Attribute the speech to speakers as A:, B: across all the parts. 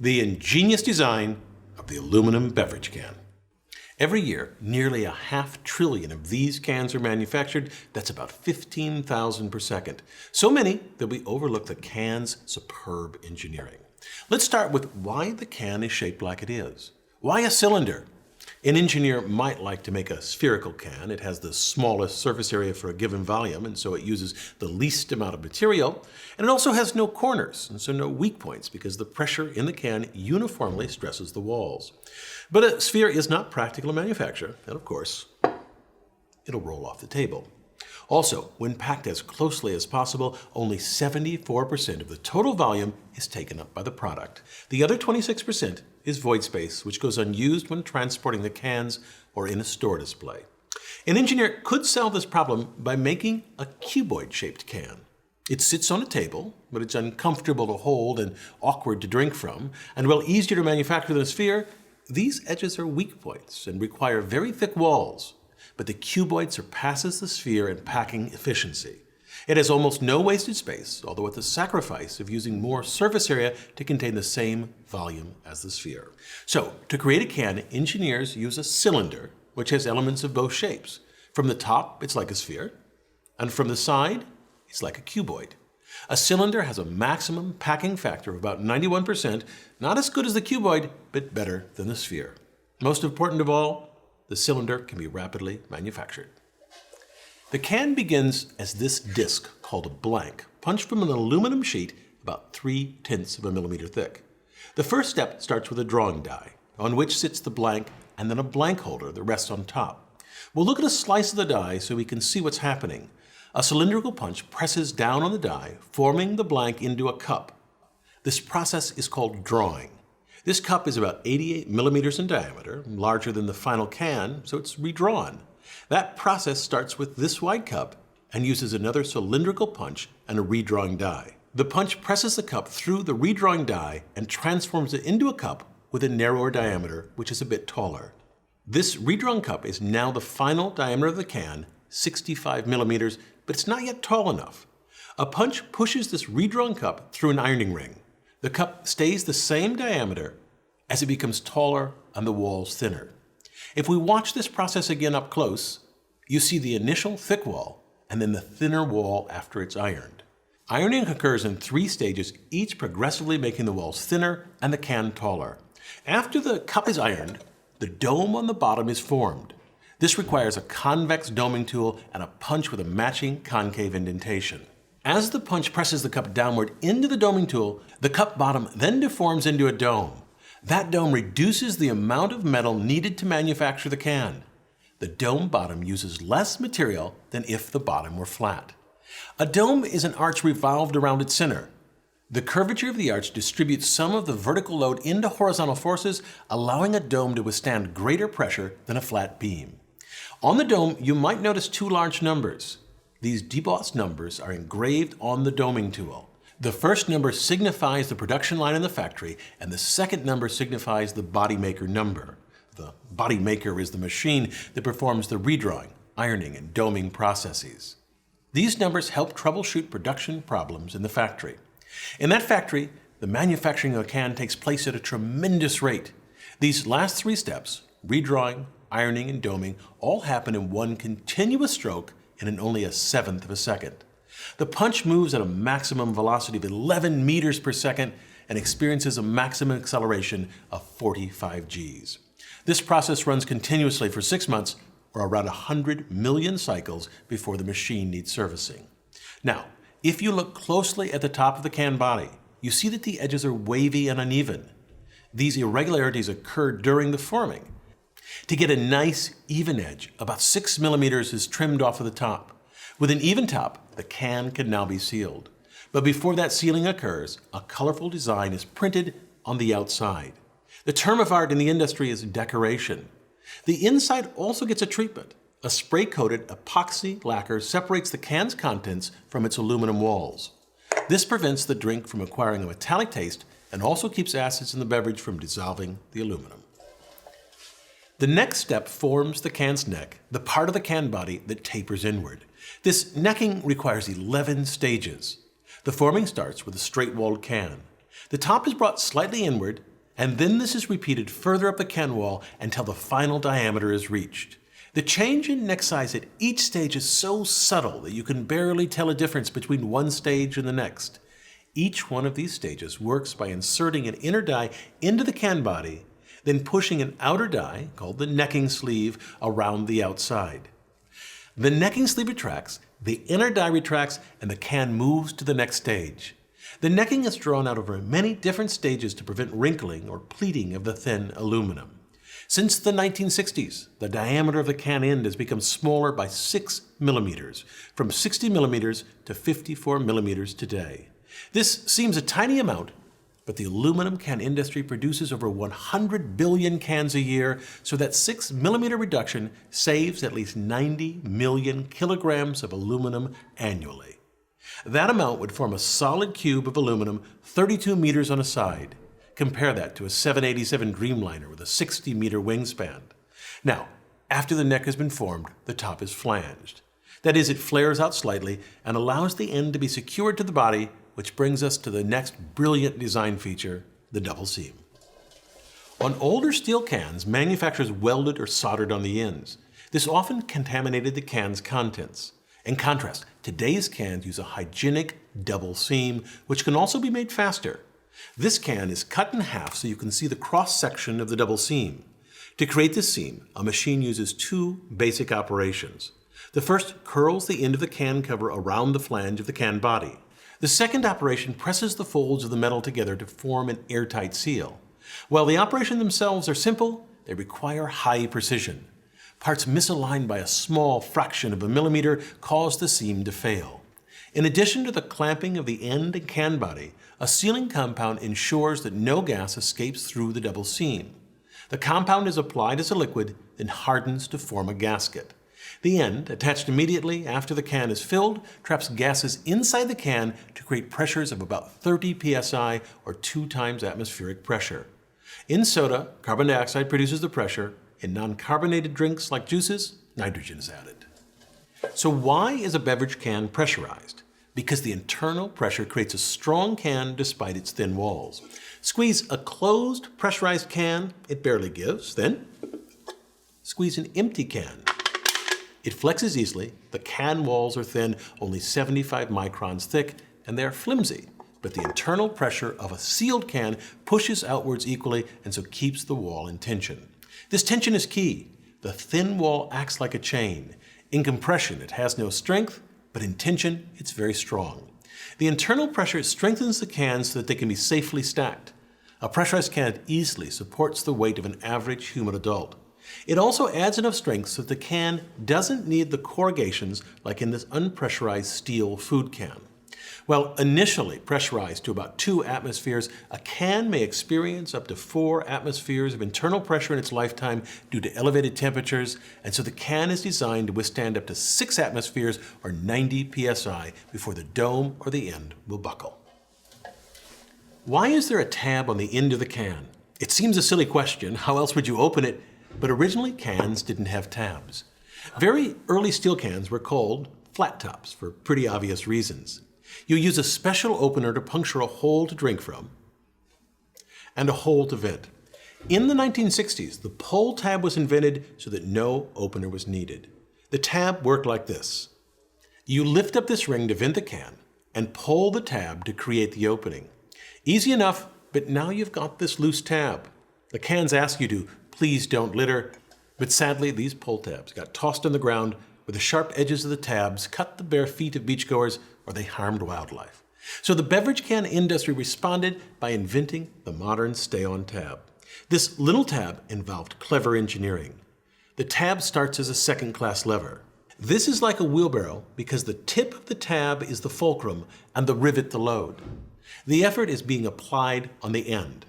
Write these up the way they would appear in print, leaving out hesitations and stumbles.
A: the ingenious design of the aluminum beverage can. Every year, nearly 500 billion of these cans are manufactured. That's about 15,000 per second. So many that we overlook the can's superb engineering. Let's start with why the can is shaped like it is. Why a cylinder? An engineer might like to make a spherical can. It has the smallest surface area for a given volume, and so it uses the least amount of material. And it also has no corners, and so no weak points, because the pressure in the can uniformly stresses the walls. But a sphere is not practical to manufacture, and of course, it'll roll off the table. Also, when packed as closely as possible, only 74% of the total volume is taken up by the product. The other 26% is void space, which goes unused when transporting the cans or in a store display. An engineer could solve this problem by making a cuboid-shaped can. It sits on a table, but it's uncomfortable to hold and awkward to drink from, and while easier to manufacture than a sphere, these edges are weak points and require very thick walls. But the cuboid surpasses the sphere in packing efficiency. It has almost no wasted space, although at the sacrifice of using more surface area to contain the same volume as the sphere. So, to create a can, engineers use a cylinder, which has elements of both shapes. From the top, it's like a sphere, and from the side, it's like a cuboid. A cylinder has a maximum packing factor of about 91%, not as good as the cuboid, but better than the sphere. Most important of all, the cylinder can be rapidly manufactured. The can begins as this disc called a blank, punched from an aluminum sheet about 3/10 of a millimeter thick. The first step starts with a drawing die, on which sits the blank and then a blank holder that rests on top. We'll look at a slice of the die so we can see what's happening. A cylindrical punch presses down on the die, forming the blank into a cup. This process is called drawing. This cup is about 88 millimeters in diameter, larger than the final can, so it's redrawn. That process starts with this wide cup and uses another cylindrical punch and a redrawing die. The punch presses the cup through the redrawing die and transforms it into a cup with a narrower diameter, which is a bit taller. This redrawn cup is now the final diameter of the can, 65 millimeters, but it's not yet tall enough. A punch pushes this redrawn cup through an ironing ring. The cup stays the same diameter as it becomes taller and the walls thinner. If we watch this process again up close, you see the initial thick wall and then the thinner wall after it's ironed. Ironing occurs in 3 stages, each progressively making the walls thinner and the can taller. After the cup is ironed, the dome on the bottom is formed. This requires a convex doming tool and a punch with a matching concave indentation. As the punch presses the cup downward into the doming tool, the cup bottom then deforms into a dome. That dome reduces the amount of metal needed to manufacture the can. The dome bottom uses less material than if the bottom were flat. A dome is an arch revolved around its center. The curvature of the arch distributes some of the vertical load into horizontal forces, allowing a dome to withstand greater pressure than a flat beam. On the dome, you might notice 2 large numbers. These debossed numbers are engraved on the doming tool. The first number signifies the production line in the factory, and the second number signifies the body maker number. The body maker is the machine that performs the redrawing, ironing, and doming processes. These numbers help troubleshoot production problems in the factory. In that factory, the manufacturing of a can takes place at a tremendous rate. These last 3 steps, redrawing, ironing, and doming, all happen in one continuous stroke and in only 1/7 of a second. The punch moves at a maximum velocity of 11 meters per second and experiences a maximum acceleration of 45 Gs. This process runs continuously for 6 months or around 100 million cycles before the machine needs servicing. Now, if you look closely at the top of the can body, you see that the edges are wavy and uneven. These irregularities occur during the forming. To get a nice, even edge, about 6 millimeters is trimmed off of the top. With an even top, the can can now be sealed. But before that sealing occurs, a colorful design is printed on the outside. The term of art in the industry is decoration. The inside also gets a treatment. A spray-coated epoxy lacquer separates the can's contents from its aluminum walls. This prevents the drink from acquiring a metallic taste and also keeps acids in the beverage from dissolving the aluminum. The next step forms the can's neck, the part of the can body that tapers inward. This necking requires 11 stages. The forming starts with a straight-walled can. The top is brought slightly inward And then this is repeated further up the can wall until the final diameter is reached. The change in neck size at each stage is so subtle that you can barely tell a difference between one stage and the next. Each one of these stages works by inserting an inner die into the can body, then pushing an outer die, called the necking sleeve, around the outside. The necking sleeve retracts, the inner die retracts, and the can moves to the next stage. The necking is drawn out over many different stages to prevent wrinkling or pleating of the thin aluminum. Since the 1960s, the diameter of the can end has become smaller by 6 millimeters, from 60 millimeters to 54 millimeters today. This seems a tiny amount, but the aluminum can industry produces over 100 billion cans a year, so that 6 millimeter reduction saves at least 90 million kilograms of aluminum annually. That amount would form a solid cube of aluminum 32 meters on a side. Compare that to a 787 Dreamliner with a 60-meter wingspan. Now, after the neck has been formed, the top is flanged. That is, it flares out slightly and allows the end to be secured to the body, which brings us to the next brilliant design feature, the double seam. On older steel cans, manufacturers welded or soldered on the ends. This often contaminated the can's contents. In contrast, today's cans use a hygienic double seam, which can also be made faster. This can is cut in half so you can see the cross-section of the double seam. To create this seam, a machine uses two basic operations. The first curls the end of the can cover around the flange of the can body. The second operation presses the folds of the metal together to form an airtight seal. While the operations themselves are simple, they require high precision. Parts misaligned by a small fraction of a millimeter cause the seam to fail. In addition to the clamping of the end and can body, a sealing compound ensures that no gas escapes through the double seam. The compound is applied as a liquid, then hardens to form a gasket. The end, attached immediately after the can is filled, traps gases inside the can to create pressures of about 30 psi or 2 times atmospheric pressure. In soda, carbon dioxide produces the pressure. In non-carbonated drinks like juices, nitrogen is added. So why is a beverage can pressurized? Because the internal pressure creates a strong can despite its thin walls. Squeeze a closed, pressurized can, it barely gives. Then, squeeze an empty can. It flexes easily, the can walls are thin, only 75 microns thick, and they're flimsy. But the internal pressure of a sealed can pushes outwards equally and so keeps the wall in tension. This tension is key. The thin wall acts like a chain. In compression, it has no strength, but in tension, it's very strong. The internal pressure strengthens the cans so that they can be safely stacked. A pressurized can easily supports the weight of an average human adult. It also adds enough strength so that the can doesn't need the corrugations like in this unpressurized steel food can. While initially pressurized to about 2 atmospheres, a can may experience up to 4 atmospheres of internal pressure in its lifetime due to elevated temperatures, and so the can is designed to withstand up to 6 atmospheres or 90 psi before the dome or the end will buckle. Why is there a tab on the end of the can? It seems a silly question. How else would you open it? But originally, cans didn't have tabs. Very early steel cans were called flat tops for pretty obvious reasons. You use a special opener to puncture a hole to drink from and a hole to vent. In the 1960s, the pull tab was invented so that no opener was needed. The tab worked like this. You lift up this ring to vent the can and pull the tab to create the opening. Easy enough, but now you've got this loose tab. The cans ask you to, please don't litter, but sadly these pull tabs got tossed on the ground where the sharp edges of the tabs cut the bare feet of beachgoers or they harmed wildlife. So the beverage can industry responded by inventing the modern stay-on tab. This little tab involved clever engineering. The tab starts as a second-class lever. This is like a wheelbarrow because the tip of the tab is the fulcrum and the rivet the load. The effort is being applied on the end.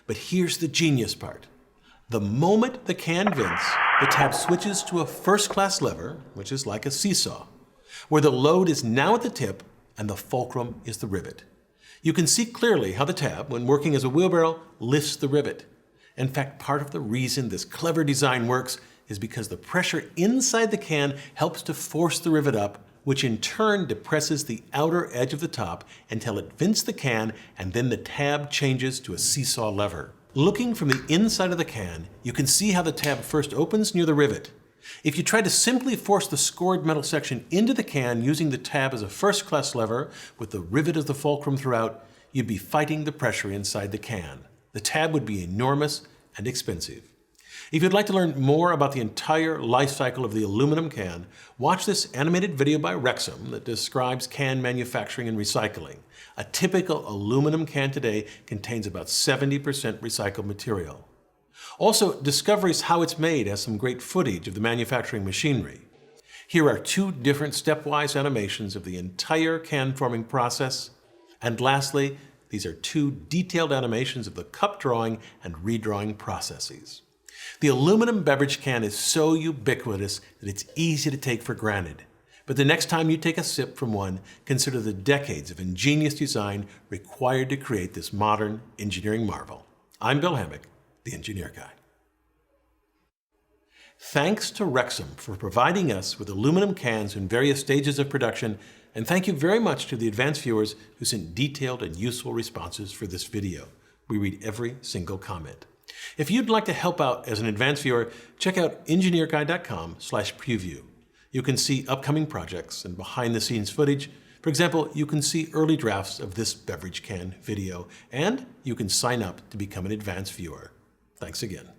A: But here's the genius part. The moment the can vents, the tab switches to a first-class lever, which is like a seesaw, where the load is now at the tip and the fulcrum is the rivet. You can see clearly how the tab, when working as a wheelbarrow, lifts the rivet. In fact, part of the reason this clever design works is because the pressure inside the can helps to force the rivet up, which in turn depresses the outer edge of the top until it vents the can, and then the tab changes to a seesaw lever. Looking from the inside of the can, you can see how the tab first opens near the rivet. If you try to simply force the scored metal section into the can using the tab as a first-class lever with the rivet as the fulcrum throughout, you'd be fighting the pressure inside the can. The tab would be enormous and expensive. If you'd like to learn more about the entire life cycle of the aluminum can, watch this animated video by Rexam that describes can manufacturing and recycling. A typical aluminum can today contains about 70% recycled material. Also, Discovery's How It's Made has some great footage of the manufacturing machinery. Here are 2 different stepwise animations of the entire can forming process. And lastly, these are 2 detailed animations of the cup drawing and redrawing processes. The aluminum beverage can is so ubiquitous that it's easy to take for granted. But the next time you take a sip from one, consider the decades of ingenious design required to create this modern engineering marvel. I'm Bill Hammack, the Engineer Guy. Thanks to Rexam for providing us with aluminum cans in various stages of production, and thank you very much to the advanced viewers who sent detailed and useful responses for this video. We read every single comment. If you'd like to help out as an advanced viewer, check out engineerguy.com/preview. You can see upcoming projects and behind-the-scenes footage. For example, you can see early drafts of this beverage can video, and you can sign up to become an advanced viewer. Thanks again.